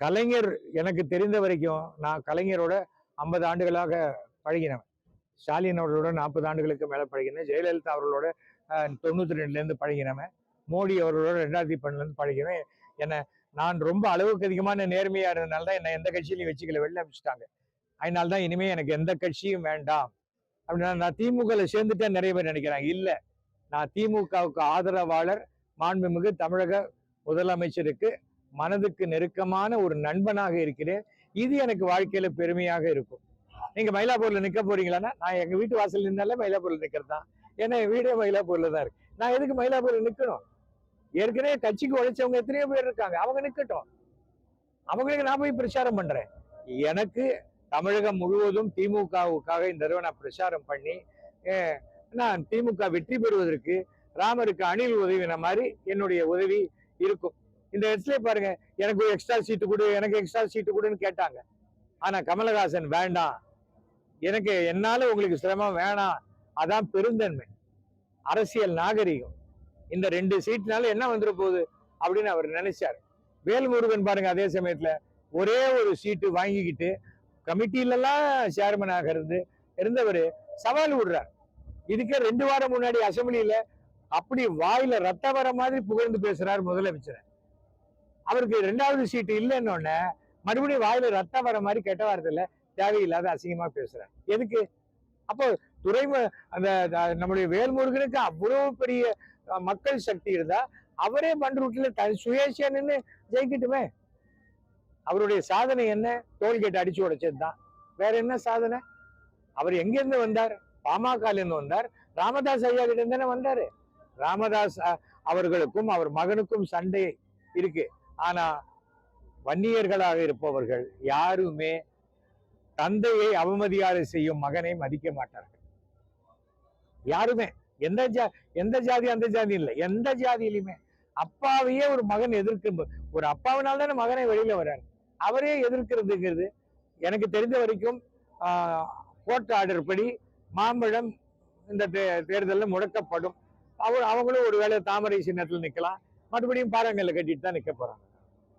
கலைஞர் எனக்கு தெரிந்த வரைக்கும் நான் கலைஞரோட 50 ஆண்டுகளாக பழகினேன். ஸ்டாலின் அவர்களோட 40 ஆண்டுகளுக்கு மேல பழகினேன். ஜெயலலிதா அவர்களோட 92லேருந்து பழகினவன். மோடி அவர்களோட 2012லேருந்து பழகினேன். என்ன நான் ரொம்ப அளவுக்கு அதிகமான நேர்மையா இருந்ததுனால தான் என்ன எந்த கட்சியிலையும் வச்சுக்கல, வெளில அனுப்பிச்சிட்டாங்க. அதனால்தான் இனிமே எனக்கு எந்த கட்சியும் வேண்டாம் அப்படின்னா, நான் திமுகல சேர்ந்துட்டேன் நிறைய பேர் நினைக்கிறாங்க. இல்ல, நான் திமுகவுக்கு ஆதரவாளர், மாண்புமிகு தமிழக முதலமைச்சருக்கு மனதுக்கு நெருக்கமான ஒரு நண்பனாக இருக்கிறேன். இது எனக்கு வாழ்க்கையில பெருமையாக இருக்கும். நீங்க மயிலாப்பூர்ல நிக்க போறீங்களான்னா, நான் எங்க வீட்டு வாசல் நின்னாலே மயிலாப்பூர்ல நிக்கிறது தான். ஏன்னா என் வீடே மயிலாப்பூர்ல தான் இருக்கு. நான் எதுக்கு மயிலாப்பூர்ல நிக்கணும்? ஏற்கனவே கட்சிக்கு உழைச்சவங்க எத்தனையோ பேர் இருக்காங்க, அவங்க நிக்கட்டும். அவங்களுக்கு நான் போய் பிரச்சாரம் பண்றேன். எனக்கு தமிழகம் முழுவதும் திமுகவுக்காக இந்த தடவை நான் பிரச்சாரம் பண்ணி, நான் திமுக வெற்றி பெறுவதற்கு ராமருக்கு அணில் உதவின மாதிரி என்னுடைய உதவி இருக்கும். இந்த இடத்துல பாருங்க, எனக்கு ஒரு எக்ஸ்ட்ரா சீட்டு கொடு, எனக்கு எக்ஸ்ட்ரா சீட்டு கொடுன்னு கேட்டாங்க. ஆனா கமலஹாசன் வேண்டாம், எனக்கு என்னால உங்களுக்கு சிரமம் வேணாம், அதான் பெருந்தன்மை, அரசியல் நாகரிகம். இந்த 2 சீட்னால என்ன வந்துட போகுது அப்படின்னு அவர் நினைச்சார். வேல்முருகன் பாருங்க, அதே சமயத்துல ஒரே ஒரு சீட்டு வாங்கிக்கிட்டு கமிட்டிலெல்லாம் சேர்மனாக இருந்தவர் சவால் விடுறார். இதுக்கே 2 வாரம் முன்னாடி அசம்பிளியில அப்படி வாயில ரத்த வர மாதிரி புகழ்ந்து பேசுறாரு முதலமைச்சர். அவருக்கு 2வது சீட்டு இல்லைன்னு மறுபடியும் வாயில ரத்தம் வர மாதிரி கெட்ட வார்த்தையில தேவையில்லாத அசிங்கமா பேசுறாரு. எதுக்கு? அப்போ அந்த நம்முடைய வேல்முருகனுக்கு அவ்வளவு பெரிய மக்கள் சக்தி இருந்தா அவரே பண்ருட்டில சுயேட்சையா நின்று ஜெயிக்கட்டுமே. அவருடைய சாதனை என்ன? டோல்கேட் அடிச்சு உடைச்சதுதான். வேற என்ன சாதனை? அவர் எங்க இருந்து வந்தார்? பாமக இருந்து வந்தார். ராமதாஸ் ஐயா கிட்ட இருந்தானே வந்தாரு. ராமதாஸ் அவர்களுக்கும் அவர் மகனுக்கும் சண்டை இருக்கு. ஆனா வன்னியர்களாக இருப்பவர்கள் யாருமே தந்தையை அவமதியாரை செய்யும் மகனை மதிக்க மாட்டார்கள். யாருமே, எந்த ஜாதி அந்த ஜாதி இல்லை, எந்த ஜாதியிலுமே அப்பாவையே ஒரு மகன் எதிர்க்கும். ஒரு அப்பாவினால தானே மகனை வெளியில வர்றாரு. அவரே எதிர்க்கிறதுங்கிறது எனக்கு தெரிந்த வரைக்கும் கோர்ட் ஆர்டர் படி மாம்பழம் இந்த தேர்தலில் முடக்கப்படும். அவங்களும் ஒருவேளை தாமரை சின்னத்தில் நிக்கலாம், மறுபடியும் பாறாங்கல்ல கட்டிட்டு தான் நிக்க போறாங்க.